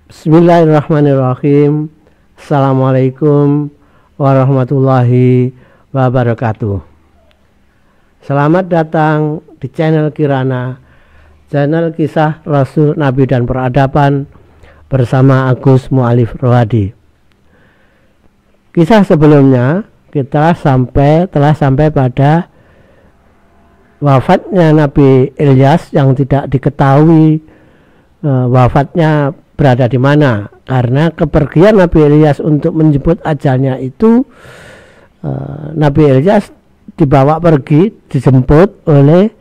Bismillahirrahmanirrahim. Assalamualaikum warahmatullahi wabarakatuh. Selamat datang di channel Kirana, channel kisah Rasul, Nabi dan peradaban bersama Agus Mu'alif Rohadi. Kisah sebelumnya kita telah sampai pada wafatnya Nabi Ilyas yang tidak diketahui wafatnya berada di mana, karena kepergian Nabi Ilyas untuk menjemput ajalnya itu Nabi Ilyas dibawa pergi, dijemput oleh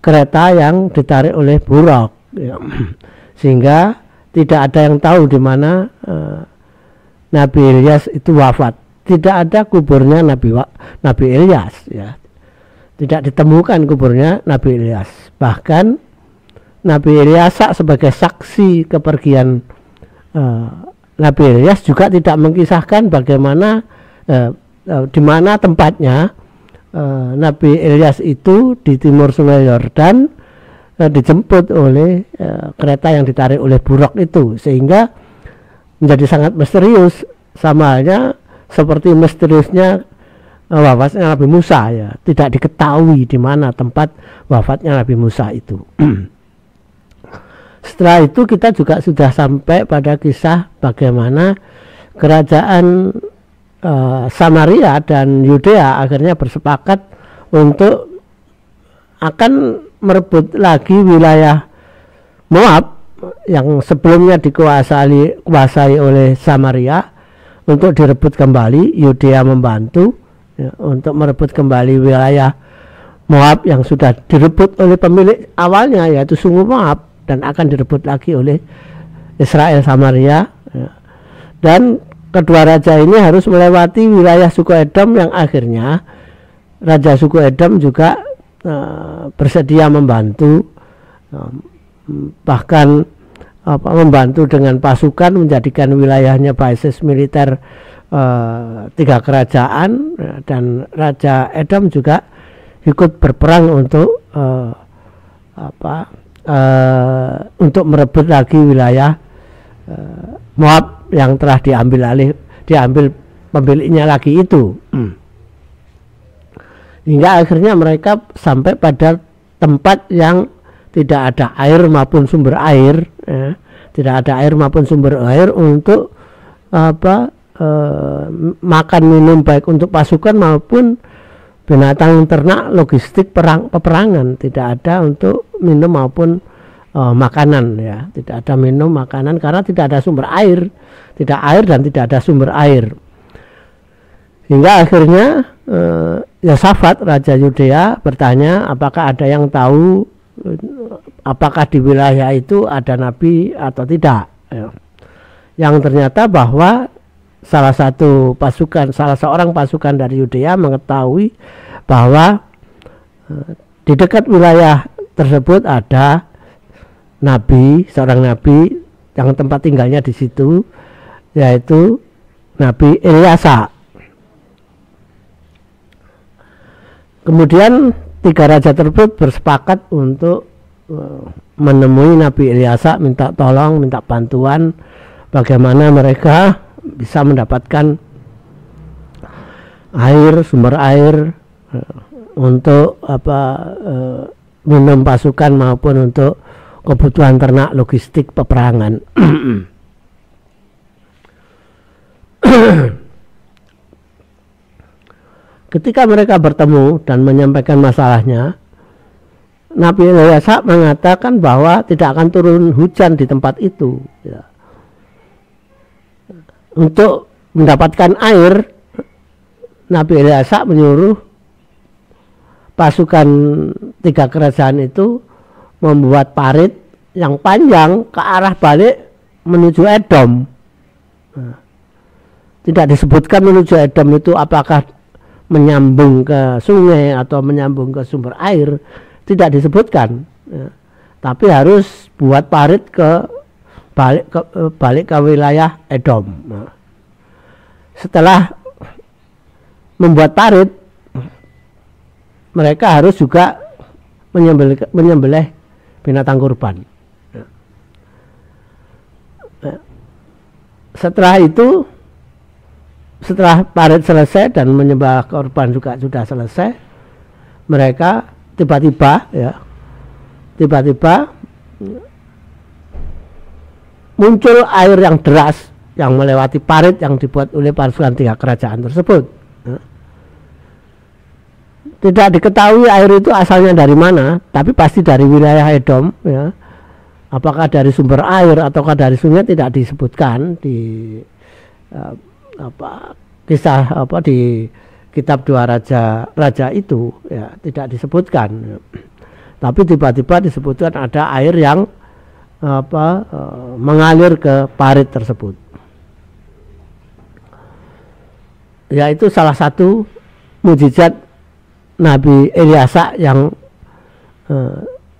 kereta yang ditarik oleh buruk, sehingga tidak ada yang tahu di mana Nabi Ilyas itu wafat. Tidak ada kuburnya Nabi Ilyas, ya. Tidak ditemukan kuburnya Nabi Ilyas. Bahkan Nabi Ilyas sebagai saksi kepergian Nabi Ilyas juga tidak mengisahkan bagaimana di mana tempatnya Nabi Ilyas itu di timur Sungai Yordan dijemput oleh kereta yang ditarik oleh buruk itu, sehingga menjadi sangat misterius, sama halnya seperti misteriusnya wafatnya Nabi Musa, ya. Tidak diketahui di mana tempat wafatnya Nabi Musa itu. Setelah itu kita juga sudah sampai pada kisah bagaimana kerajaan Samaria dan Yudea akhirnya bersepakat untuk akan merebut lagi wilayah Moab yang sebelumnya dikuasai oleh Samaria, untuk direbut kembali. Yudea membantu, ya, untuk merebut kembali wilayah Moab yang sudah direbut oleh pemilik awalnya, yaitu suku Moab, dan akan direbut lagi oleh Israel Samaria, ya. Dan kedua raja ini harus melewati wilayah suku Edom yang akhirnya raja suku Edom juga bersedia membantu, bahkan membantu dengan pasukan, menjadikan wilayahnya basis militer 3 kerajaan, dan raja Edom juga ikut berperang untuk untuk merebut lagi wilayah Moab yang telah diambil pemiliknya lagi itu. Hingga akhirnya mereka sampai pada tempat yang tidak ada air maupun sumber air, ya. Tidak ada air maupun sumber air untuk makan minum, baik untuk pasukan maupun binatang ternak, logistik peperangan. Tidak ada untuk minum maupun makanan, ya. Tidak ada minum makanan karena tidak ada sumber air, tidak air dan tidak ada sumber air. Hingga akhirnya Yosafat raja Yudea bertanya, apakah ada yang tahu apakah di wilayah itu ada nabi atau tidak, ya. Yang ternyata bahwa salah seorang pasukan dari Yudea mengetahui bahwa di dekat wilayah tersebut ada seorang nabi yang tempat tinggalnya di situ, yaitu Nabi Ilyas. Kemudian 3 raja tersebut bersepakat untuk menemui Nabi Ilyas, minta tolong, minta bantuan bagaimana mereka bisa mendapatkan sumber air untuk minum pasukan maupun untuk kebutuhan ternak, logistik peperangan. Ketika mereka bertemu dan menyampaikan masalahnya, Nabi Ilyas mengatakan bahwa tidak akan turun hujan di tempat itu, ya. Untuk mendapatkan air, Nabi Ilyas menyuruh pasukan 3 kerajaan itu membuat parit yang panjang ke arah balik menuju Edom. Tidak disebutkan menuju Edom itu apakah menyambung ke sungai atau menyambung ke sumber air, tidak disebutkan, ya. Tapi harus buat parit balik ke wilayah Edom. Nah, setelah membuat parit, mereka harus juga menyembelih binatang kurban. setelah itu, setelah parit selesai dan menyembah korban juga sudah selesai, mereka tiba-tiba muncul air yang deras yang melewati parit yang dibuat oleh pasukan 3 kerajaan tersebut. Tidak diketahui air itu asalnya dari mana, tapi pasti dari wilayah Edom, ya. Apakah dari sumber air ataukah dari sungai tidak disebutkan di kisah di kitab 2 raja itu, ya, tidak disebutkan. Tapi tiba-tiba disebutkan ada air yang mengalir ke parit tersebut. Yaitu salah satu mukjizat Nabi Ilyasa yang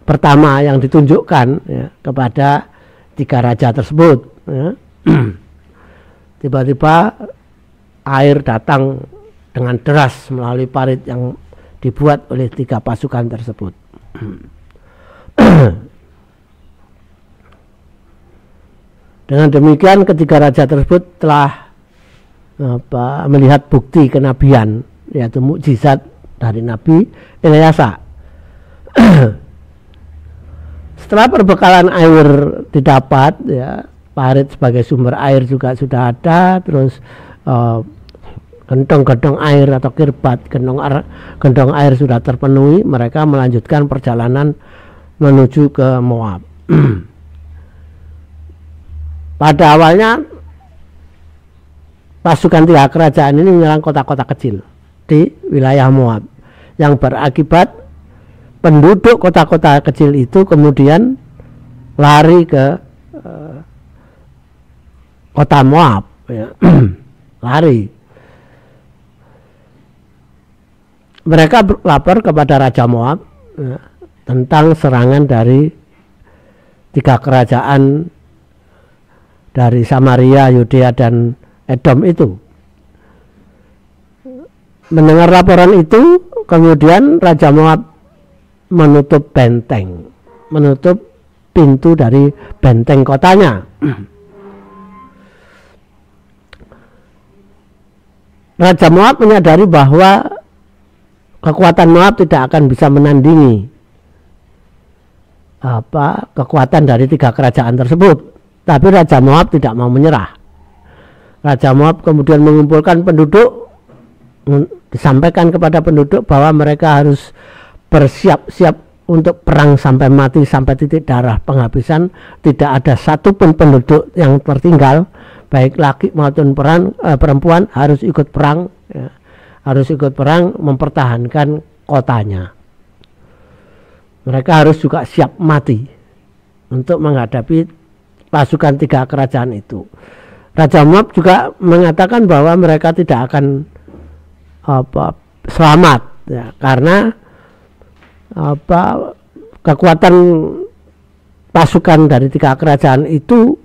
pertama yang ditunjukkan, ya, kepada 3 raja tersebut, ya. Tiba-tiba air datang dengan deras melalui parit yang dibuat oleh 3 pasukan tersebut. Dengan demikian ketiga raja tersebut telah melihat bukti kenabian, yaitu mukjizat dari Nabi Ilyasa. Setelah perbekalan air didapat, ya, parit sebagai sumber air juga sudah ada, terus gentong-gentong air atau kirbat gentong air sudah terpenuhi, mereka melanjutkan perjalanan menuju ke Moab. Pada awalnya pasukan 3 kerajaan ini menyerang kota-kota kecil di wilayah Moab, yang berakibat penduduk kota-kota kecil itu kemudian lari ke kota Moab, ya. Lari. Mereka lapor kepada Raja Moab, ya, tentang serangan dari 3 kerajaan dari Samaria, Yudea, dan Edom itu. Mendengar laporan itu, kemudian Raja Moab menutup benteng, menutup pintu dari benteng kotanya. Raja Moab menyadari bahwa kekuatan Moab tidak akan bisa menandingi kekuatan dari 3 kerajaan tersebut. Tapi Raja Moab tidak mau menyerah. Raja Moab kemudian mengumpulkan penduduk, disampaikan kepada penduduk bahwa mereka harus bersiap-siap untuk perang sampai mati, sampai titik darah penghabisan. Tidak ada satupun penduduk yang tertinggal, baik laki maupun perempuan harus ikut perang, ya. Harus ikut perang mempertahankan kotanya. Mereka harus juga siap mati untuk menghadapi pasukan 3 kerajaan itu. Raja Moab juga mengatakan bahwa mereka tidak akan selamat, ya, karena kekuatan pasukan dari 3 kerajaan itu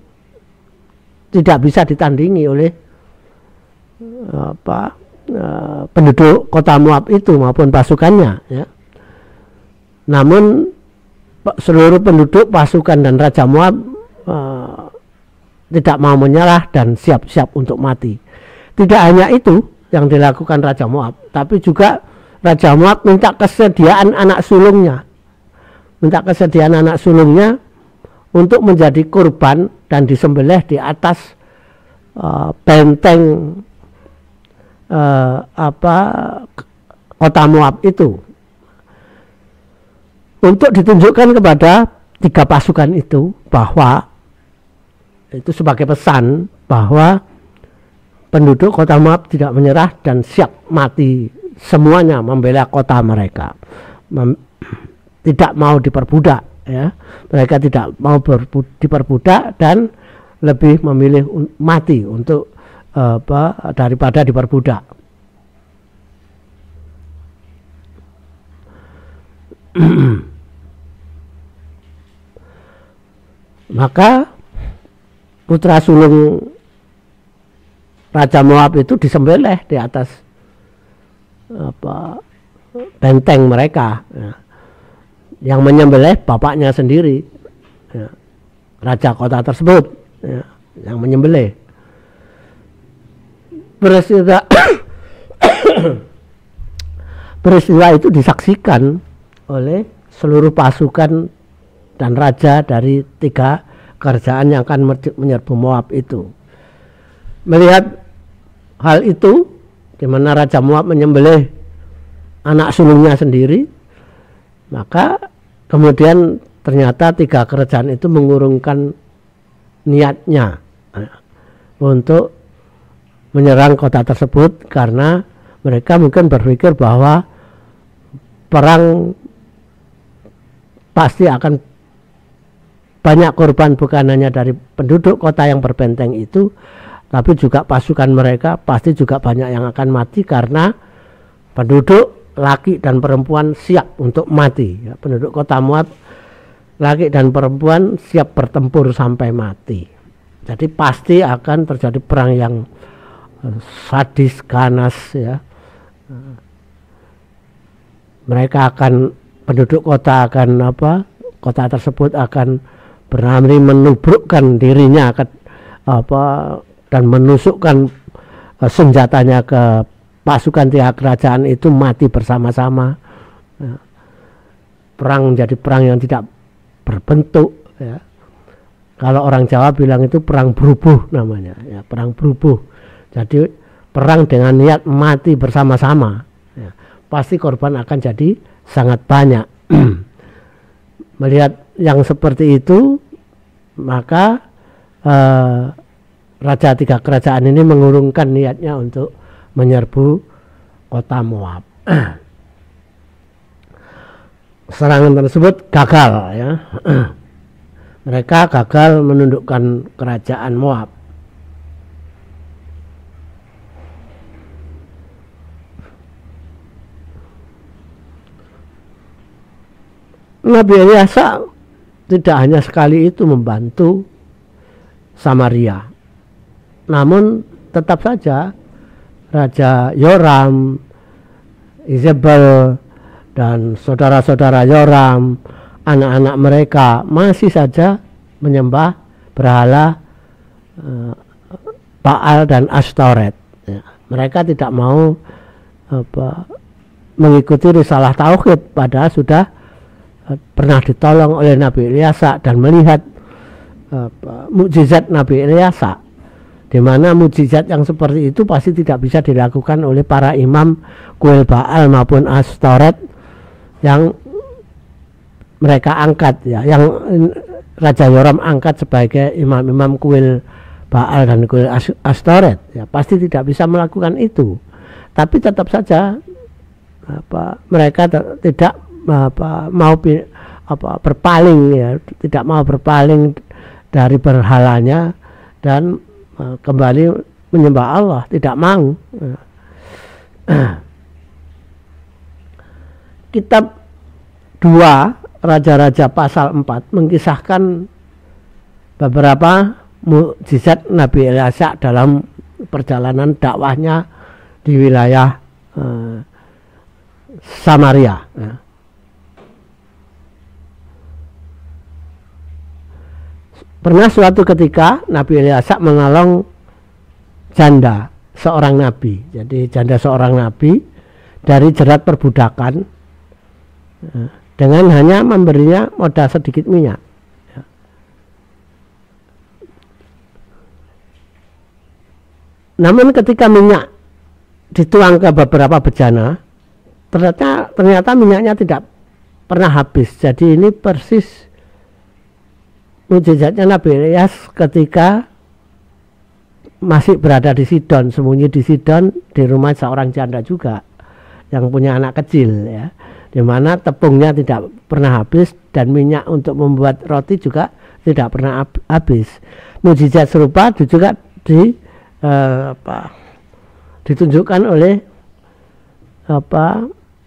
tidak bisa ditandingi oleh penduduk kota Moab itu maupun pasukannya, ya. Namun seluruh penduduk, pasukan, dan Raja Moab tidak mau menyerah dan siap-siap untuk mati. Tidak hanya itu yang dilakukan Raja Moab, tapi juga Raja Moab minta kesediaan anak sulungnya, untuk menjadi kurban dan disembelih di atas benteng kota Moab itu, untuk ditunjukkan kepada 3 pasukan itu bahwa itu sebagai pesan bahwa penduduk kota Moab tidak menyerah dan siap mati semuanya membela kota mereka, tidak mau diperbudak, ya. Mereka tidak mau diperbudak dan lebih memilih mati untuk daripada diperbudak. Maka putra sulung Raja Moab itu disembelih di atas benteng mereka, ya. Yang menyembelih bapaknya sendiri, ya, raja kota tersebut, ya, yang menyembelih. peristiwa peristiwa itu disaksikan oleh seluruh pasukan dan raja dari 3 kerajaan yang akan menyerbu Moab itu. Melihat hal itu, di mana Raja Moab menyembelih anak sulungnya sendiri, maka kemudian ternyata 3 kerajaan itu mengurungkan niatnya untuk menyerang kota tersebut, karena mereka mungkin berpikir bahwa perang pasti akan banyak korban, bukan hanya dari penduduk kota yang berbenteng itu, tapi juga pasukan mereka pasti juga banyak yang akan mati, karena penduduk laki dan perempuan siap untuk mati. Penduduk kota Moab, laki dan perempuan siap bertempur sampai mati. Jadi pasti akan terjadi perang yang sadis, ganas ya. Mereka akan, penduduk kota akan kota tersebut akan berani menubrukkan dirinya dan menusukkan senjatanya ke pasukan 3 kerajaan itu, mati bersama-sama. Perang menjadi perang yang tidak berbentuk ya. Kalau orang Jawa bilang itu perang berubuh namanya ya, perang berubuh. Jadi perang dengan niat mati bersama-sama ya. Pasti korban akan jadi sangat banyak. Melihat yang seperti itu, maka Raja 3 kerajaan ini mengurungkan niatnya untuk menyerbu kota Moab. Serangan tersebut gagal ya. Mereka gagal menundukkan kerajaan Moab. Nabi Elisha tidak hanya sekali itu membantu Samaria, namun tetap saja Raja Yoram, Izebel, dan saudara-saudara Yoram, anak-anak mereka masih saja menyembah berhala Baal dan Astoret ya. Mereka tidak mau mengikuti risalah tauhid, padahal sudah pernah ditolong oleh Nabi Elisha dan melihat mukjizat Nabi Elisha, di mana mukjizat yang seperti itu pasti tidak bisa dilakukan oleh para imam kuil Baal maupun Astoret yang mereka angkat ya, yang Raja Yoram angkat sebagai imam-imam kuil Baal dan kuil Astoret ya, pasti tidak bisa melakukan itu. Tapi tetap saja mereka tidak mau berpaling ya, tidak mau berpaling dari berhalanya dan kembali menyembah Allah, tidak mau. Kitab 2 Raja-Raja pasal 4 mengkisahkan beberapa mukjizat Nabi Elisha dalam perjalanan dakwahnya di wilayah Samaria ya. Pernah suatu ketika Nabi Elisha menolong janda seorang nabi. Jadi janda seorang nabi dari jerat perbudakan dengan hanya memberinya modal sedikit minyak. Namun ketika minyak dituang ke beberapa bejana, ternyata minyaknya tidak pernah habis. Jadi ini persis mukjizatnya Nabi Elias ketika masih berada di Sidon, sembunyi di Sidon di rumah seorang janda juga yang punya anak kecil ya, di mana tepungnya tidak pernah habis dan minyak untuk membuat roti juga tidak pernah habis. Mukjizat serupa juga ditunjukkan oleh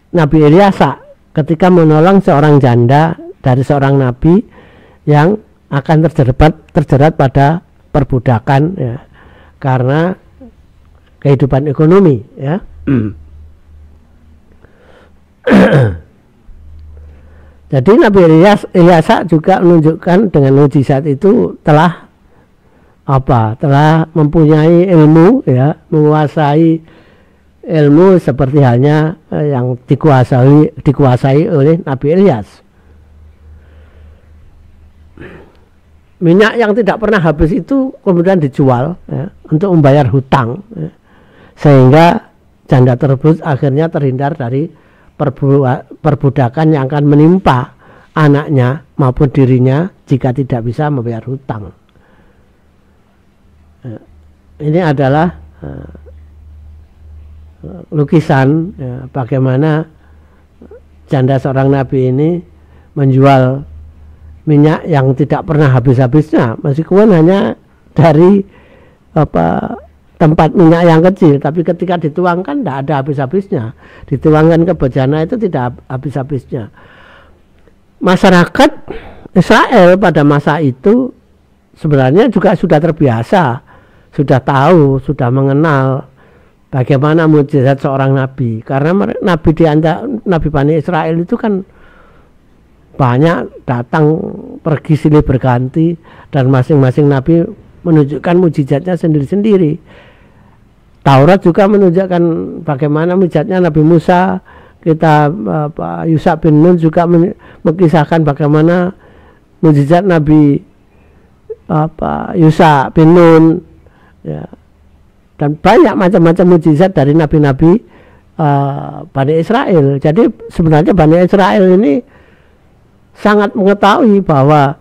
Nabi Elisha ketika menolong seorang janda dari seorang nabi yang akan terjerat pada perbudakan ya, karena kehidupan ekonomi ya. Jadi Nabi Elisha juga menunjukkan dengan mukjizat itu telah telah mempunyai ilmu, ya, menguasai ilmu seperti halnya yang dikuasai oleh Nabi Ilyas. Minyak yang tidak pernah habis itu kemudian dijual, ya, untuk membayar hutang, ya, sehingga janda tersebut akhirnya terhindar dari perbudakan yang akan menimpa anaknya maupun dirinya jika tidak bisa membayar hutang. Ini adalah lukisan, ya, bagaimana janda seorang nabi ini menjual minyak yang tidak pernah habis-habisnya, meskipun hanya dari tempat minyak yang kecil, tapi ketika dituangkan tidak ada habis-habisnya. Dituangkan ke bejana itu tidak habis-habisnya. Masyarakat Israel pada masa itu sebenarnya juga sudah terbiasa, sudah tahu, sudah mengenal bagaimana mukjizat seorang nabi. Karena nabi di antara nabi Bani Israel itu kan banyak datang pergi silih berganti, dan masing-masing nabi menunjukkan mukjizatnya sendiri-sendiri. Taurat juga menunjukkan bagaimana mukjizatnya Nabi Musa. Kita Yusha bin Nun juga mengisahkan bagaimana mukjizat Nabi Yusha bin Nun, ya. Dan banyak macam-macam mukjizat dari nabi-nabi Bani Israel. Jadi sebenarnya Bani Israel ini sangat mengetahui bahwa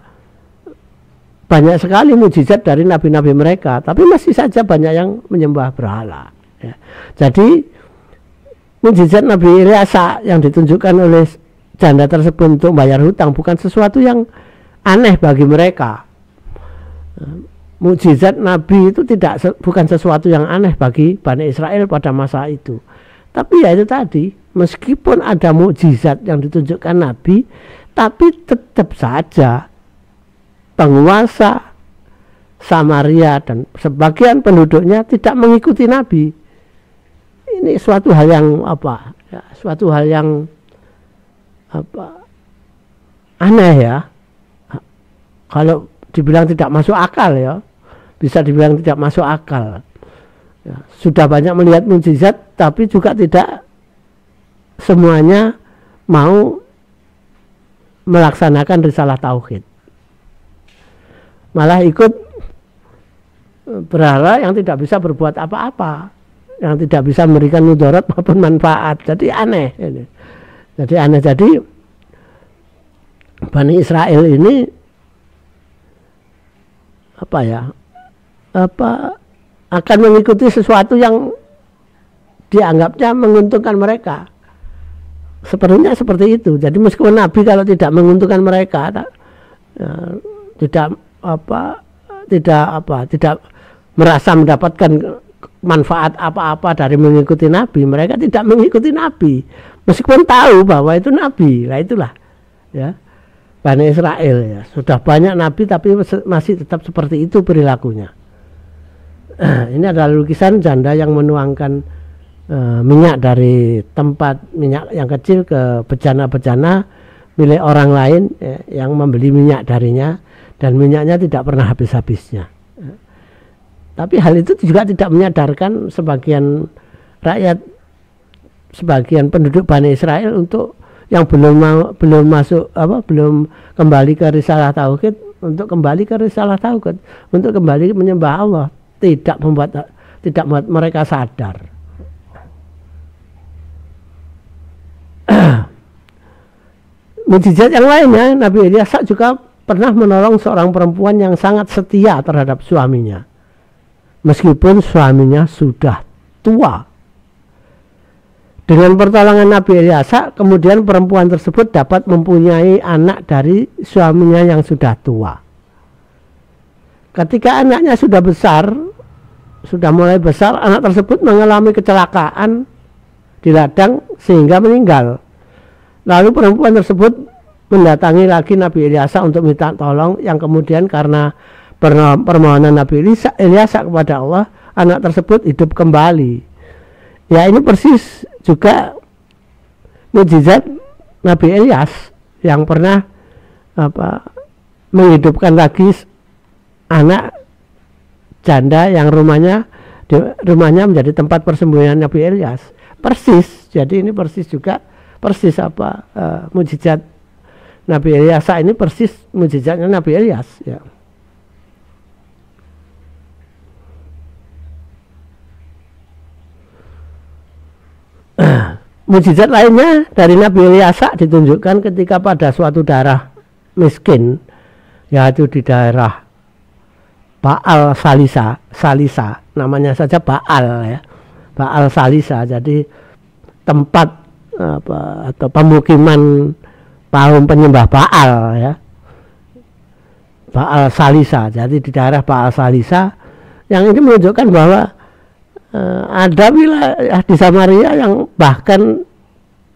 banyak sekali mukjizat dari nabi-nabi mereka, tapi masih saja banyak yang menyembah berhala, ya. Jadi mukjizat Nabi Ilyas yang ditunjukkan oleh janda tersebut untuk bayar hutang bukan sesuatu yang aneh bagi mereka. Mukjizat Nabi itu bukan sesuatu yang aneh bagi Bani Israel pada masa itu. Tapi ya itu tadi, meskipun ada mukjizat yang ditunjukkan Nabi, tapi tetap saja penguasa Samaria dan sebagian penduduknya tidak mengikuti Nabi. Ini suatu hal yang suatu hal yang aneh, ya. Kalau dibilang tidak masuk akal, ya, bisa dibilang tidak masuk akal, ya. Sudah banyak melihat mukjizat, tapi juga tidak semuanya mau melaksanakan risalah tauhid, malah ikut berhala yang tidak bisa berbuat apa-apa, yang tidak bisa memberikan mudarat maupun manfaat. Jadi aneh ini. Jadi Bani Israel ini akan mengikuti sesuatu yang dianggapnya menguntungkan mereka. Sepertinya seperti itu. Jadi meskipun Nabi kalau tidak menguntungkan mereka, tidak merasa mendapatkan manfaat apa-apa dari mengikuti Nabi, mereka tidak mengikuti Nabi meskipun tahu bahwa itu Nabi. Nah itulah, ya, Bani Israel, ya. Sudah banyak Nabi tapi masih tetap seperti itu perilakunya. Ini adalah lukisan janda yang menuangkan minyak dari tempat minyak yang kecil ke bejana-bejana milik orang lain, ya, yang membeli minyak darinya, dan minyaknya tidak pernah habis-habisnya. Tapi hal itu juga tidak menyadarkan sebagian rakyat, sebagian penduduk Bani Israel untuk yang belum kembali ke risalah tauhid, untuk kembali ke risalah tauhid, untuk kembali menyembah Allah, tidak membuat mereka sadar. Mukjizat yang lainnya, Nabi Ilyas juga pernah menolong seorang perempuan yang sangat setia terhadap suaminya, meskipun suaminya sudah tua. Dengan pertolongan Nabi Ilyas, kemudian perempuan tersebut dapat mempunyai anak dari suaminya yang sudah tua. Ketika anaknya sudah besar, sudah mulai besar, anak tersebut mengalami kecelakaan di ladang sehingga meninggal. Lalu perempuan tersebut mendatangi lagi Nabi Ilyas untuk minta tolong, yang kemudian karena permohonan Nabi Ilyas kepada Allah, anak tersebut hidup kembali. Ya, ini persis juga mukjizat Nabi Ilyas yang pernah menghidupkan lagi anak janda yang rumahnya menjadi tempat persembunyian Nabi Ilyas. Persis, jadi ini persis juga mukjizat Nabi Ilyas ini persis mukjizatnya Nabi Ilyas ya. Mukjizat lainnya dari Nabi Ilyas ditunjukkan ketika pada suatu daerah miskin, yaitu di daerah Baal Salisa, namanya saja Baal ya, Baal Salisa. Jadi tempat atau pemukiman kaum penyembah Baal ya, Baal Salisa. Jadi di daerah Baal Salisa, yang ini menunjukkan bahwa ada wilayah di Samaria yang bahkan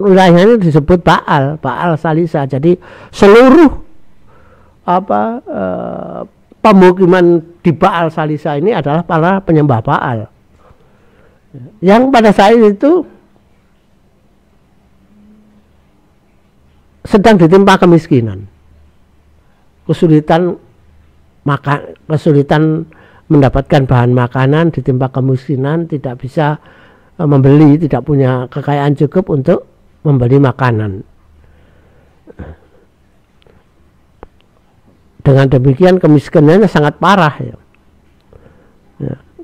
wilayahnya disebut Baal Salisa. Jadi seluruh pemukiman di Baal Salisa ini adalah para penyembah Baal yang pada saat itu sedang ditimpa kemiskinan, kesulitan mendapatkan bahan makanan, ditimpa kemiskinan, tidak bisa membeli, tidak punya kekayaan cukup untuk membeli makanan. Dengan demikian kemiskinannya sangat parah ya.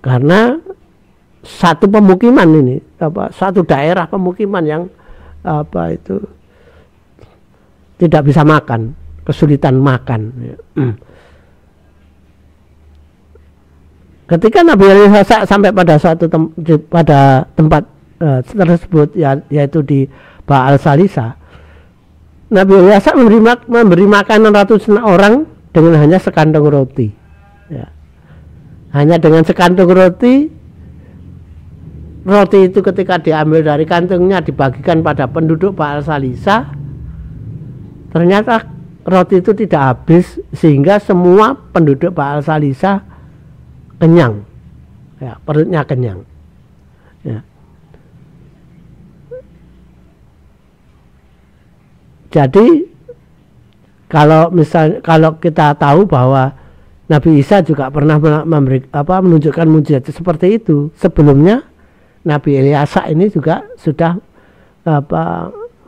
Karena satu pemukiman ini, satu daerah pemukiman yang tidak bisa makan, kesulitan makan ya. Ketika Nabi Ilyas sampai pada tempat tersebut yaitu di Baal Salisa, Nabi Ilyas memberi makanan ratusan orang dengan hanya sekantong roti ya. Hanya dengan sekantong roti itu ketika diambil dari kantongnya dibagikan pada penduduk Baal Salisa, ternyata roti itu tidak habis sehingga semua penduduk Baal Salisa kenyang ya, perutnya kenyang ya. Jadi kalau kita tahu bahwa Nabi Isa juga pernah menunjukkan mujizat seperti itu sebelumnya, Nabi Ilyas ini juga sudah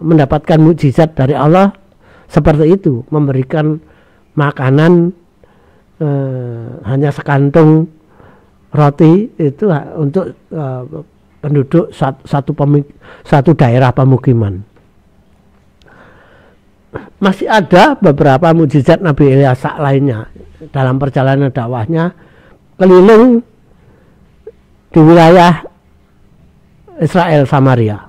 mendapatkan mujizat dari Allah seperti itu, memberikan makanan hanya sekantong roti itu untuk penduduk satu daerah pemukiman. Masih ada beberapa mukjizat Nabi Ilyas lainnya dalam perjalanan dakwahnya keliling di wilayah Israel Samaria.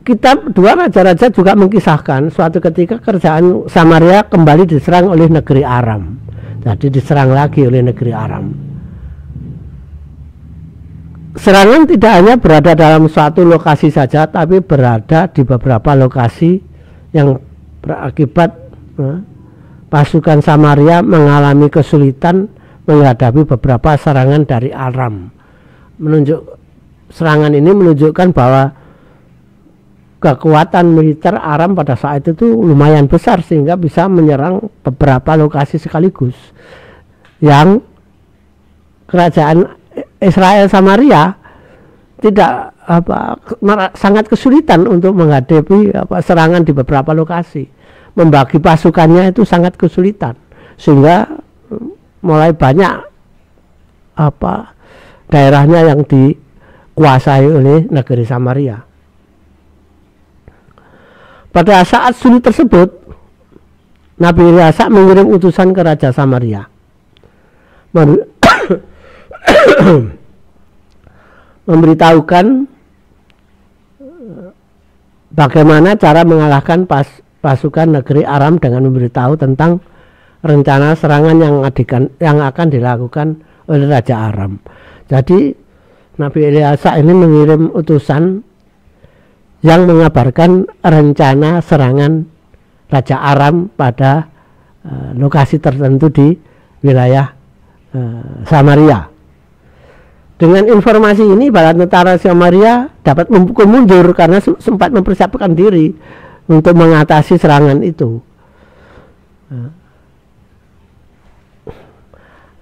Kitab 2 Raja-Raja juga mengisahkan suatu ketika kerajaan Samaria kembali diserang oleh negeri Aram. Jadi diserang lagi oleh negeri Aram. Serangan tidak hanya berada dalam suatu lokasi saja, tapi berada di beberapa lokasi yang berakibat pasukan Samaria mengalami kesulitan menghadapi beberapa serangan dari Aram. Serangan ini menunjukkan bahwa kekuatan militer Aram pada saat itu lumayan besar sehingga bisa menyerang beberapa lokasi sekaligus, yang kerajaan Israel Samaria tidak sangat kesulitan untuk menghadapi serangan di beberapa lokasi. Membagi pasukannya itu sangat kesulitan sehingga mulai banyak daerahnya yang dikuasai oleh negeri Samaria. Pada saat sulit tersebut, Nabi Ilyas mengirim utusan ke Raja Samaria, memberitahukan bagaimana cara mengalahkan pasukan negeri Aram dengan memberitahu tentang rencana serangan yang akan dilakukan oleh Raja Aram. Jadi Nabi Ilyas ini mengirim utusan yang mengabarkan rencana serangan Raja Aram pada lokasi tertentu di wilayah Samaria. Dengan informasi ini, bala tentara Samaria dapat memukul mundur karena sempat mempersiapkan diri untuk mengatasi serangan itu.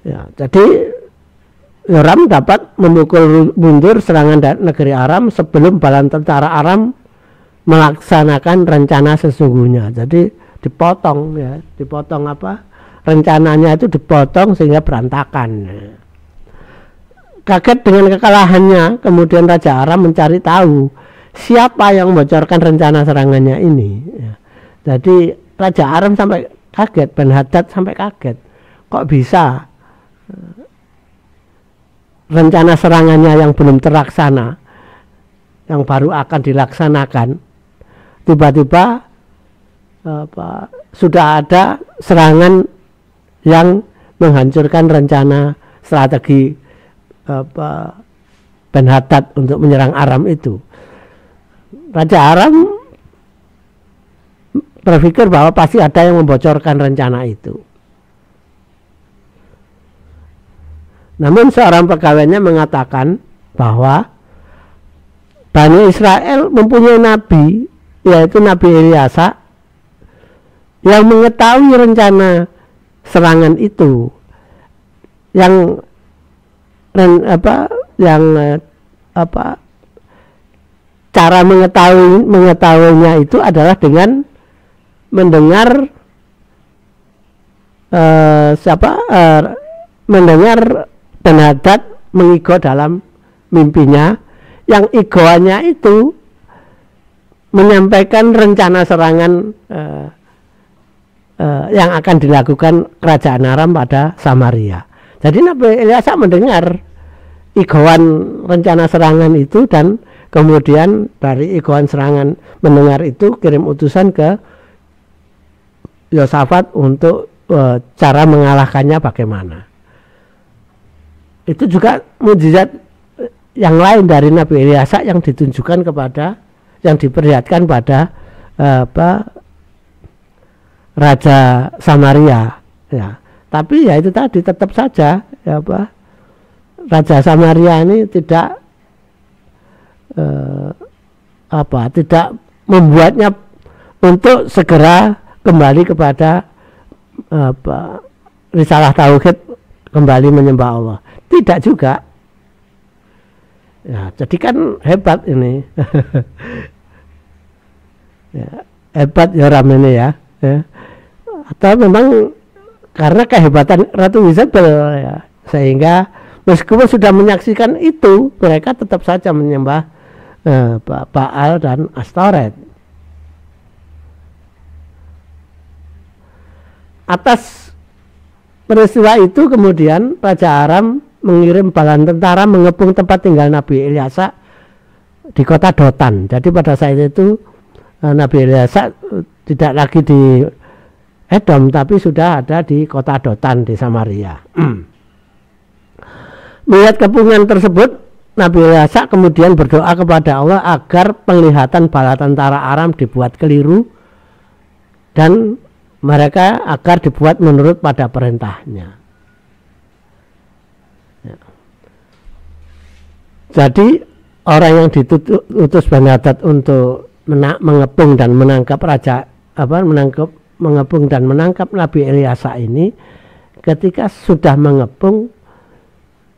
Ya, jadi Yoram dapat memukul mundur serangan negeri Aram sebelum bala tentara Aram melaksanakan rencana sesungguhnya. Jadi dipotong ya, dipotong apa? Rencananya itu dipotong sehingga berantakan. Kaget dengan kekalahannya, kemudian Raja Aram mencari tahu siapa yang membocorkan rencana serangannya ini. Ya. Jadi Raja Aram sampai kaget, Ben-Hadad sampai kaget. Kok bisa rencana serangannya yang belum terlaksana, yang baru akan dilaksanakan, tiba-tiba sudah ada serangan yang menghancurkan rencana strategi Ben-Hadad untuk menyerang Aram itu. Raja Aram berpikir bahwa pasti ada yang membocorkan rencana itu. Namun seorang pegawainya mengatakan bahwa Bani Israel mempunyai nabi, yaitu Nabi Elia yang mengetahui rencana serangan itu, yang cara mengetahuinya itu adalah dengan mendengar mendengar Ben-Hadad mengigo dalam mimpinya, yang igoannya itu menyampaikan rencana serangan yang akan dilakukan kerajaan Aram pada Samaria. Jadi Nabi Elia mendengar igoan rencana serangan itu, dan kemudian dari igoan serangan mendengar itu kirim utusan ke Yosafat untuk cara mengalahkannya bagaimana. Itu juga mukjizat yang lain dari Nabi Elia yang ditunjukkan kepada, yang diperlihatkan pada Raja Samaria. Ya. Tapi ya itu tadi, tetap saja Raja Samaria ini tidak tidak membuatnya untuk segera kembali kepada risalah tauhid, kembali menyembah Allah. Tidak juga. Ya, jadi kan hebat ini. Ya, hebat Yoram ini ya. Atau memang karena kehebatan Ratu Yezebel ya, sehingga meskipun sudah menyaksikan itu, mereka tetap saja menyembah Baal dan Astoret. Atas peristiwa itu kemudian Raja Aram mengirim bala tentara mengepung tempat tinggal Nabi Elia di kota Dotan. Jadi pada saat itu Nabi Elia tidak lagi di Edom, tapi sudah ada di kota Dotan di Samaria. Melihat kepungan tersebut, Nabi Elia kemudian berdoa kepada Allah agar penglihatan bala tentara Aram dibuat keliru dan mereka agar dibuat menurut pada perintahnya. Ya. Jadi orang yang diutus Ben-Hadad untuk mengepung dan menangkap mengepung dan menangkap Nabi Elia ini, ketika sudah mengepung,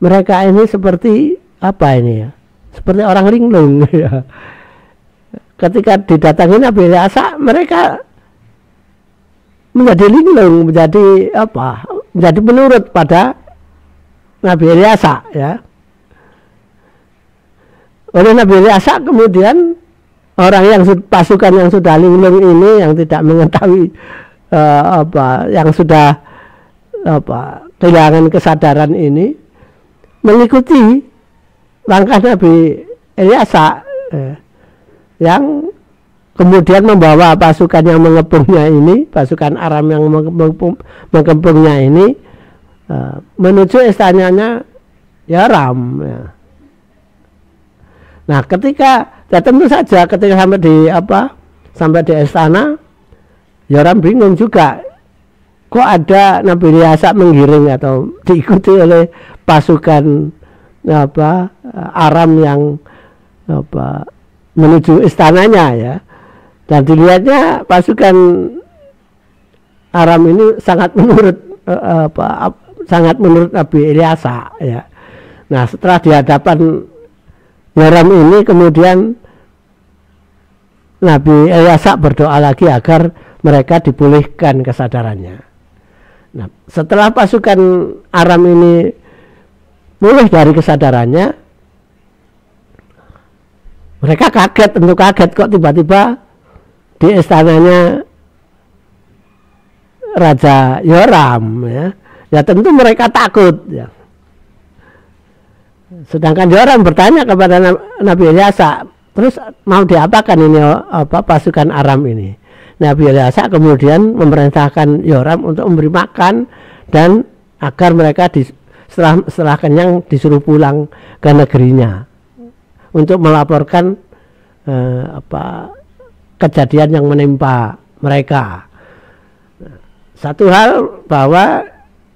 mereka ini seperti apa ini ya? Seperti orang linglung ya. Ketika didatangi Nabi Elia, mereka menjadi linglung, menjadi apa? Menjadi menurut pada Nabi Elia ya. Oleh Nabi Elia kemudian orang yang pasukan yang sudah linglung ini, yang tidak mengetahui yang sudah kehilangan kesadaran ini, mengikuti langkah Nabi Elia yang kemudian membawa pasukan yang mengepungnya ini, pasukan Aram yang mengepungnya ini menuju istananya Yoram ya. Nah, ketika ya tentu saja ketika sampai di istana, Yoram bingung juga, kok ada Nabi Elia menggiring atau diikuti oleh pasukan Aram yang menuju istananya ya. Dan dilihatnya pasukan Aram ini sangat menurut Nabi Ilyasa ya. Nah, setelah di hadapan Yoram ini kemudian Nabi Ilyasa berdoa lagi agar mereka dipulihkan kesadarannya. Nah, setelah pasukan Aram ini pulih dari kesadarannya, mereka kaget kok tiba-tiba di istananya Raja Yoram ya. Ya tentu mereka takut ya. Sedangkan Yoram bertanya kepada Nabi Ilyasa, terus mau diapakan ini pasukan Aram ini? Nabi Ilyasa kemudian memerintahkan Yoram untuk memberi makan dan agar mereka setelah kenyang disuruh pulang ke negerinya untuk melaporkan kejadian yang menimpa mereka. Satu hal bahwa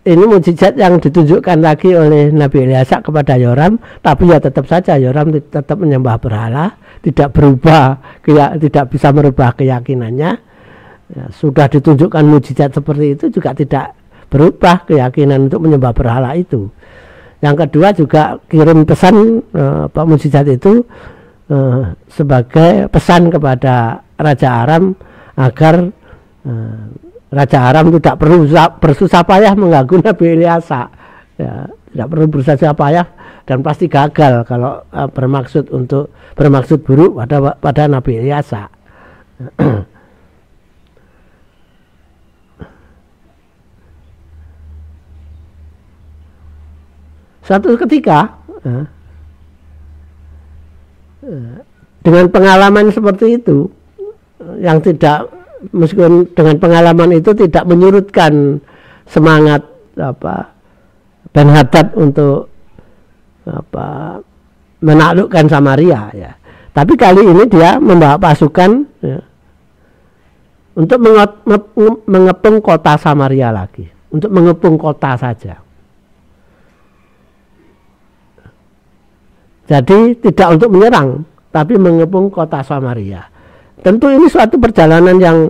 ini mukjizat yang ditunjukkan lagi oleh Nabi Ilyasa kepada Yoram, tapi ya tetap saja Yoram tetap menyembah berhala, tidak berubah, tidak bisa merubah keyakinannya. Ya, sudah ditunjukkan mukjizat seperti itu juga tidak berubah keyakinan untuk menyembah berhala itu. Yang kedua juga kirim pesan mukjizat itu sebagai pesan kepada Raja Aram agar Raja Aram tidak perlu bersusah payah mengganggu Nabi Ilyasa ya, tidak perlu bersusah payah dan pasti gagal kalau bermaksud buruk pada Nabi Ilyasa. Suatu ketika dengan pengalaman seperti itu yang tidak, meskipun dengan pengalaman itu tidak menyurutkan semangat Ben-Hadad untuk menaklukkan Samaria ya. Tapi kali ini dia membawa pasukan ya, untuk mengepung kota Samaria lagi, untuk mengepung kota saja. Jadi tidak untuk menyerang, tapi mengepung kota Samaria. Tentu ini suatu perjalanan yang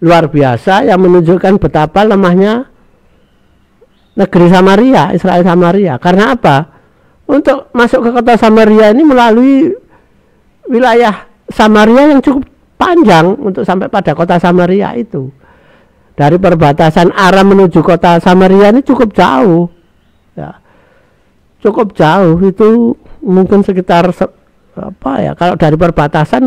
luar biasa yang menunjukkan betapa lemahnya negeri Samaria, Israel Samaria. Karena apa? Untuk masuk ke kota Samaria ini melalui wilayah Samaria yang cukup panjang untuk sampai pada kota Samaria itu. Dari perbatasan Aram menuju kota Samaria ini cukup jauh. Ya. Cukup jauh, itu mungkin sekitar kalau dari perbatasan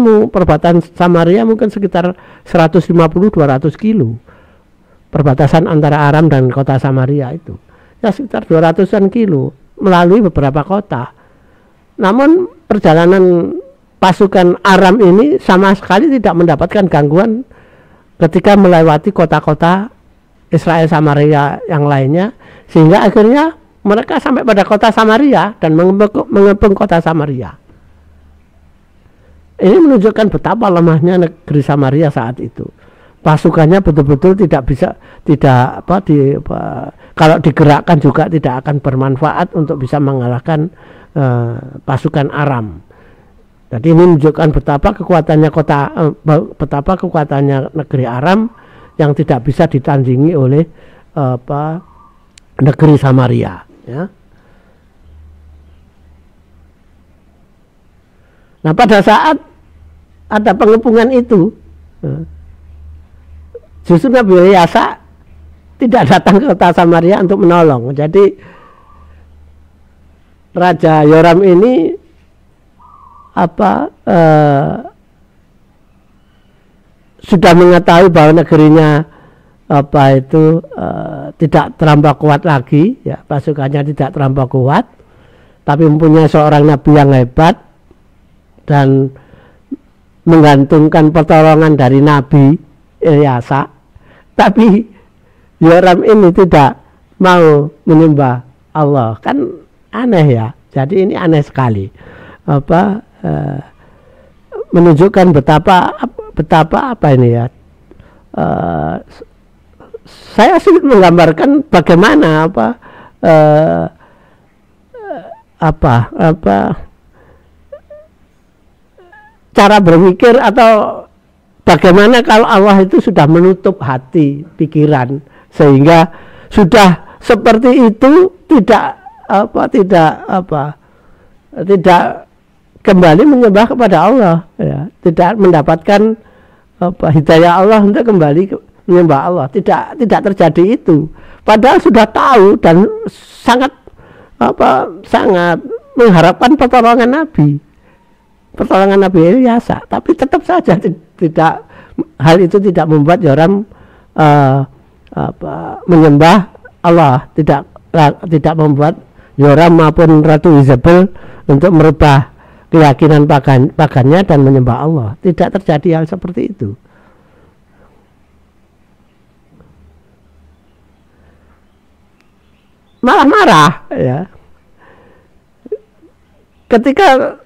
Samaria mungkin sekitar 150-200 kilo perbatasan antara Aram dan kota Samaria itu ya, sekitar 200-an kilo melalui beberapa kota. Namun perjalanan pasukan Aram ini sama sekali tidak mendapatkan gangguan ketika melewati kota-kota Israel Samaria yang lainnya, sehingga akhirnya mereka sampai pada kota Samaria dan mengepung kota Samaria. Ini menunjukkan betapa lemahnya negeri Samaria saat itu. Pasukannya betul-betul kalau digerakkan juga tidak akan bermanfaat untuk bisa mengalahkan pasukan Aram. Jadi ini menunjukkan betapa kekuatannya negeri Aram yang tidak bisa ditandingi oleh negeri Samaria. Ya. Nah, pada saat ada pengepungan itu, justru Nabi Ilyasa tidak datang ke kota Samaria untuk menolong. Jadi Raja Yoram ini sudah mengetahui bahwa negerinya tidak terlampau kuat lagi ya, pasukannya tidak terlampau kuat, tapi mempunyai seorang nabi yang hebat dan menggantungkan pertolongan dari Nabi Ilyasa. Tapi Yoram ini tidak mau menyembah Allah, kan aneh ya. Jadi ini aneh sekali, menunjukkan betapa ini ya, saya sulit menggambarkan bagaimana cara berpikir atau bagaimana kalau Allah itu sudah menutup hati, pikiran, sehingga sudah seperti itu tidak kembali menyembah kepada Allah, ya, tidak mendapatkan hidayah Allah untuk kembali menyembah Allah, tidak terjadi itu. Padahal sudah tahu dan sangat mengharapkan pertolongan Nabi Ilyas, tapi tetap saja tidak, hal itu tidak membuat Yoram menyembah Allah, tidak membuat Yoram maupun Ratu Izabel untuk merubah keyakinan pagannya dan menyembah Allah. Tidak terjadi hal seperti itu. Malah marah, ya, ketika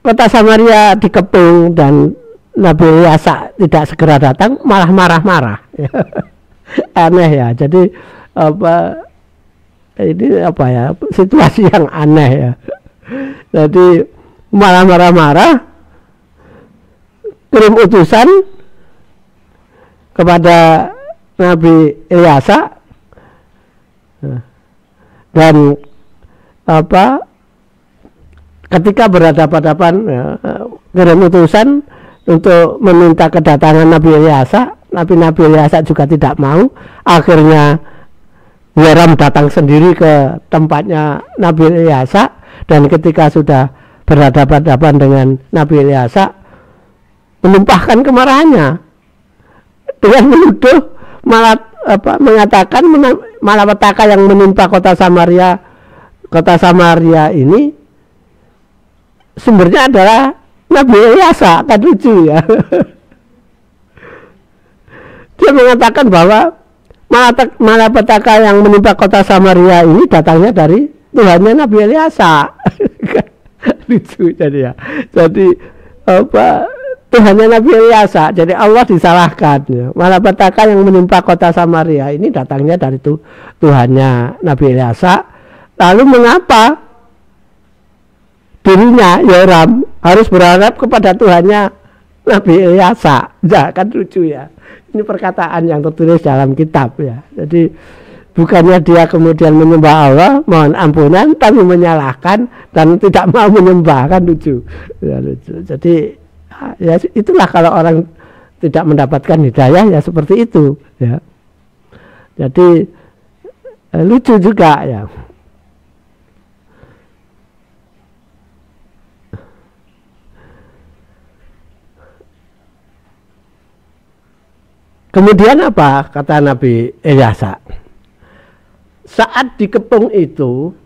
kota Samaria dikepung dan Nabi Ilyas tidak segera datang, malah marah-marah. Aneh ya. Jadi ini situasi yang aneh ya. Jadi malah marah-marah, kirim utusan kepada Nabi Ilyas, dan ketika berhadapan-hadapan, kirim utusan untuk meminta kedatangan Nabi Ilyas. Nabi Ilyas juga tidak mau. Akhirnya Yoram datang sendiri ke tempatnya Nabi Ilyas, dan ketika sudah berhadapan-hadapan dengan Nabi Ilyas, menumpahkan kemarahannya dengan menuduh, mengatakan malapetaka yang menimpa kota Samaria ini sumbernya adalah Nabi Ilyas. Kan lucu ya. Dia mengatakan bahwa malapetaka yang menimpa kota Samaria ini datangnya dari Tuhannya Nabi Ilyas. Lucu jadi ya. Jadi Tuhannya Nabi Ilyas, jadi Allah disalahkan, ya. Malapetaka yang menimpa kota Samaria ini datangnya dari Tuhannya Nabi Ilyas. Lalu mengapa dirinya Yoram harus berharap kepada Tuhannya Nabi Ilyas? Ya, kan lucu ya. Ini perkataan yang tertulis dalam kitab ya. Jadi bukannya dia kemudian menyembah Allah, mohon ampunan, tapi menyalahkan dan tidak mau menyembah, kan lucu. Ya, lucu. Jadi ya itulah kalau orang tidak mendapatkan hidayah, ya seperti itu ya. Jadi lucu juga ya. Kemudian apa kata Nabi Ilyas? Saat dikepung itu,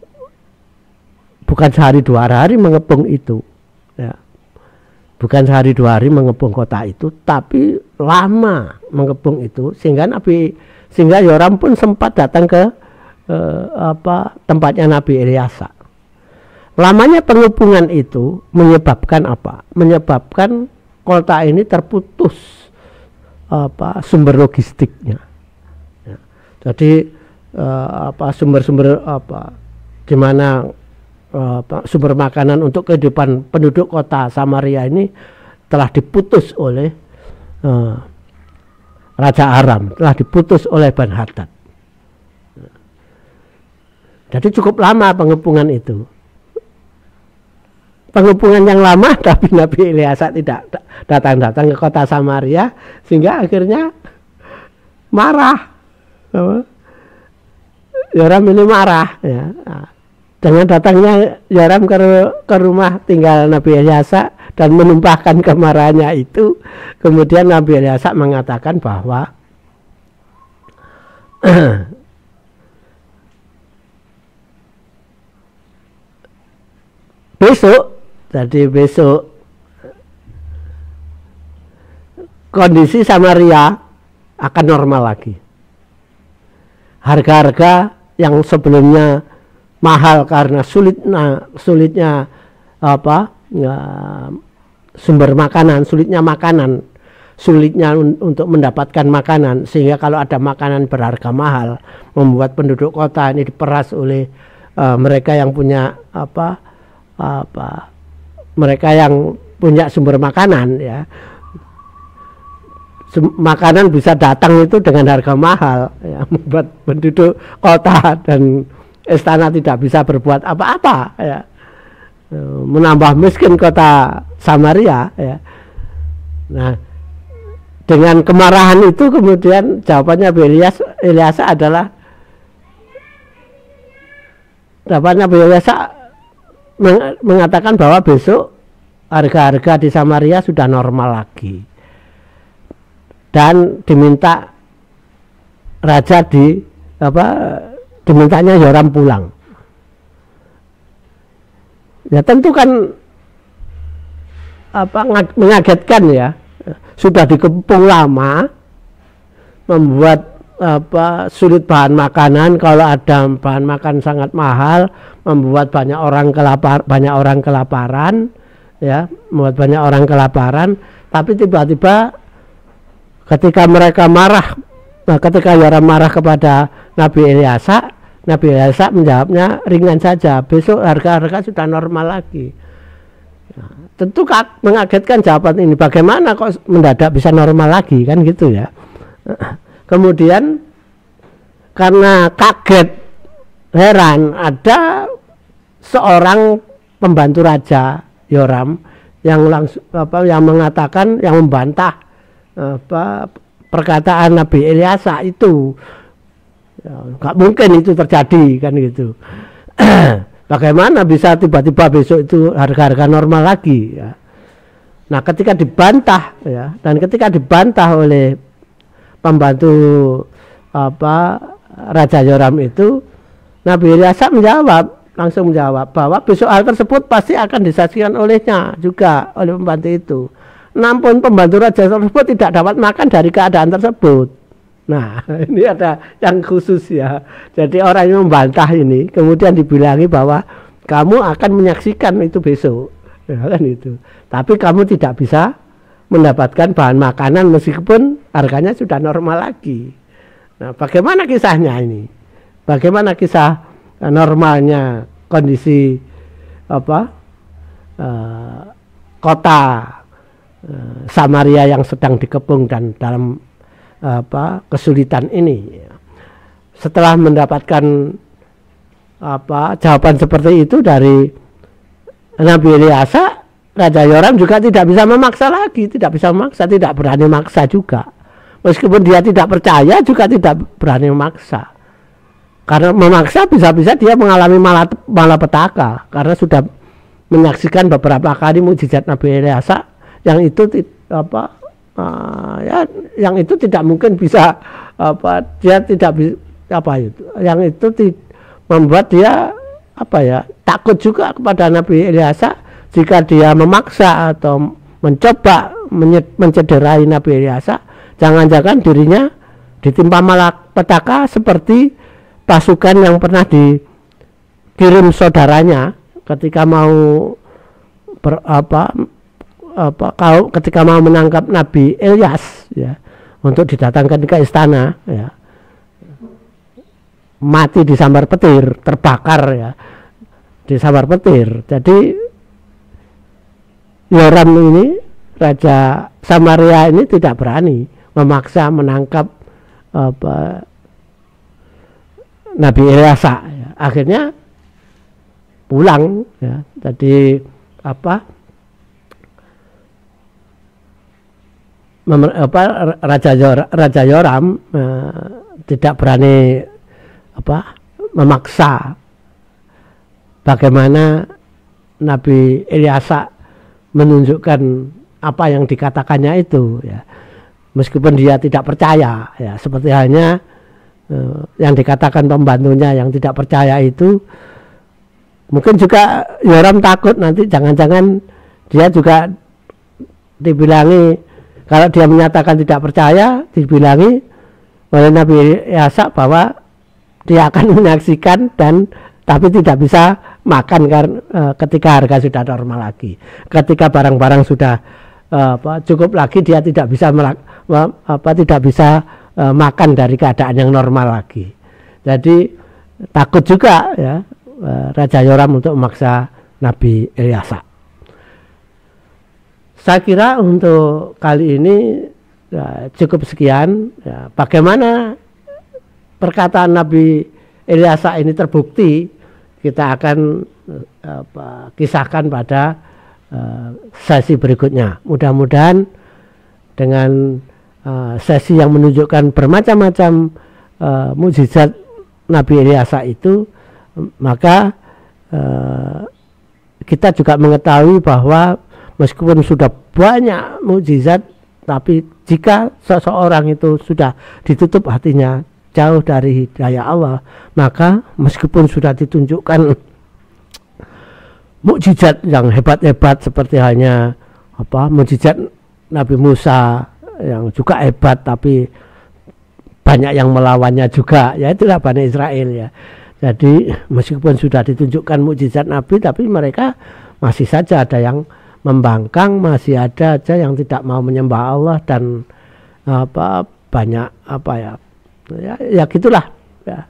bukan sehari dua hari mengepung itu, ya. Bukan sehari dua hari mengepung kota itu, tapi lama mengepung itu, sehingga Yoram pun sempat datang ke tempatnya Nabi Ilyas. Lamanya pengepungan itu menyebabkan apa? Menyebabkan kota ini terputus sumber logistiknya. Ya. Jadi sumber-sumber di mana sumber makanan untuk kehidupan penduduk kota Samaria ini telah diputus oleh Raja Aram, telah diputus oleh Ben-Hadad. Jadi cukup lama pengepungan itu. Pengepungan yang lama, tapi Nabi Ilyas tidak datang ke kota Samaria, sehingga akhirnya marah. Yoram ini marah ya. Dengan datangnya Yoram ke rumah tinggal Nabi Ilyas dan menumpahkan kemarahannya itu, kemudian Nabi Ilyas mengatakan bahwa besok kondisi Samaria akan normal lagi. Harga-harga yang sebelumnya mahal karena sulitnya sumber makanan, sulitnya untuk mendapatkan makanan, sehingga kalau ada makanan berharga mahal membuat penduduk kota ini diperas oleh mereka yang punya mereka yang punya sumber makanan ya. makanan bisa datang itu dengan harga mahal, ya, membuat penduduk kota dan istana tidak bisa berbuat apa-apa, ya, menambah miskin kota Samaria, ya. Nah, dengan kemarahan itu kemudian jawabannya Ilyasa adalah mengatakan bahwa besok harga-harga di Samaria sudah normal lagi. Dan diminta raja dimintanya Yoram pulang. Ya tentu kan mengagetkan, ya. Sudah dikepung lama, membuat sulit bahan makanan. Kalau ada bahan makan sangat mahal, membuat banyak orang kelaparan, ya, membuat banyak orang kelaparan. Tapi tiba-tiba ketika mereka marah, ketika Yoram marah kepada Nabi Ilyasa menjawabnya ringan saja, besok harga-harga sudah normal lagi. Nah, tentu mengagetkan jawaban ini, bagaimana kok mendadak bisa normal lagi, kan gitu, ya. Kemudian karena kaget, heran, ada seorang pembantu raja Yoram yang langsung yang mengatakan, yang membantah perkataan Nabi Ilyasa itu, ya, nggak mungkin itu terjadi, kan gitu. Bagaimana bisa tiba-tiba besok itu harga-harga normal lagi, ya. Nah, ketika dibantah, ya, dan ketika dibantah oleh pembantu Raja Yoram itu, Nabi Ilyasa langsung menjawab bahwa besok hal tersebut pasti akan disaksikan olehnya juga, oleh pembantu itu. Namun pembantu raja tersebut tidak dapat makan dari keadaan tersebut. Nah, ini ada yang khusus, ya. Jadi orang yang membantah ini kemudian dibilangi bahwa kamu akan menyaksikan itu besok, ya, kan itu. Tapi kamu tidak bisa mendapatkan bahan makanan meskipun harganya sudah normal lagi. Nah, bagaimana kisahnya ini? Bagaimana kisah normalnya kondisi kota Samaria yang sedang dikepung dan dalam kesulitan ini? Setelah mendapatkan jawaban seperti itu dari Nabi Ilyasa, Raja Yoram juga tidak bisa memaksa lagi, tidak berani maksa juga. Meskipun dia tidak percaya juga tidak berani memaksa. Karena memaksa bisa-bisa dia mengalami malapetaka, karena sudah menyaksikan beberapa kali mukjizat Nabi Ilyasa yang itu yang itu tidak mungkin bisa dia tidak bisa yang itu membuat dia takut juga kepada Nabi Ilyasa. Jika dia memaksa atau mencoba mencederai Nabi Ilyasa, jangan-jangan dirinya ditimpa malapetaka seperti pasukan yang pernah dikirim saudaranya ketika mau ketika mau menangkap Nabi Ilyas, ya, untuk didatangkan ke istana, ya, mati disambar petir, terbakar, ya, disambar petir. Jadi Yoram ini, Raja Samaria ini, tidak berani memaksa menangkap Nabi Ilyasa, ya. Akhirnya pulang, ya. Jadi Raja Yoram tidak berani memaksa bagaimana Nabi Ilyasa menunjukkan apa yang dikatakannya itu, ya, meskipun dia tidak percaya, ya, seperti halnya yang dikatakan pembantunya yang tidak percaya itu. Mungkin juga Yoram takut nanti jangan-jangan dia juga dibilangi, kalau dia menyatakan tidak percaya, dibilangi oleh Nabi Ilyasa bahwa dia akan menyaksikan tapi tidak bisa makan ketika harga sudah normal lagi. Ketika barang-barang sudah cukup lagi, dia tidak bisa makan dari keadaan yang normal lagi. Jadi takut juga, ya, Raja Yoram untuk memaksa Nabi Ilyasa. Saya kira untuk kali ini Ya, cukup sekian. Ya, bagaimana perkataan Nabi Ilyasa ini terbukti, kita akan kisahkan pada sesi berikutnya. Mudah-mudahan dengan sesi yang menunjukkan bermacam-macam mukjizat Nabi Ilyasa itu, maka kita juga mengetahui bahwa meskipun sudah banyak mukjizat, tapi jika seseorang itu sudah ditutup hatinya, jauh dari hidayah Allah, maka meskipun sudah ditunjukkan mukjizat yang hebat-hebat seperti halnya mukjizat Nabi Musa yang juga hebat, tapi banyak yang melawannya juga, ya itulah Bani Israel ya. Jadi meskipun sudah ditunjukkan mukjizat Nabi, tapi mereka masih saja ada yang membangkang, masih ada aja yang tidak mau menyembah Allah, dan banyak ya gitulah ya.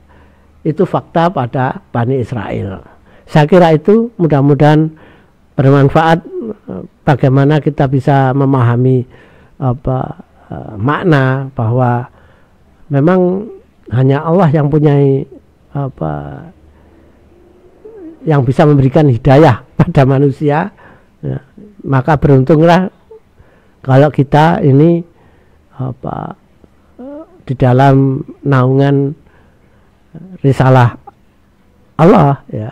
Itu fakta pada Bani Israel. Saya kira itu mudah-mudahan bermanfaat, bagaimana kita bisa memahami makna bahwa memang hanya Allah yang punya yang bisa memberikan hidayah pada manusia, ya. Maka beruntunglah kalau kita ini di dalam naungan risalah Allah ya,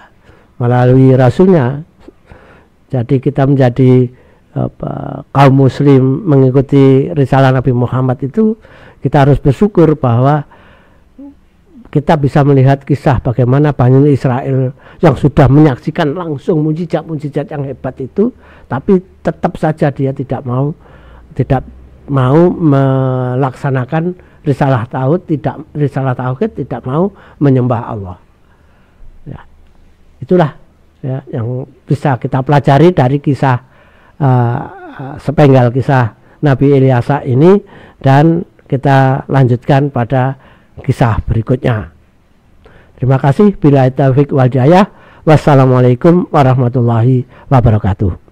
melalui Rasulnya. Jadi kita menjadi kaum muslim mengikuti risalah Nabi Muhammad itu, kita harus bersyukur bahwa kita bisa melihat kisah bagaimana Bani Israel yang sudah menyaksikan langsung mujizat-mujizat yang hebat itu, tapi tetap saja dia tidak mau melaksanakan risalah tauhid, tidak mau menyembah Allah. Ya, itulah ya yang bisa kita pelajari dari kisah sepenggal kisah Nabi Ilyasa ini, dan kita lanjutkan pada kisah berikutnya. Terima kasih. Billahi taufiq wal hidayah. Wassalamualaikum warahmatullahi wabarakatuh.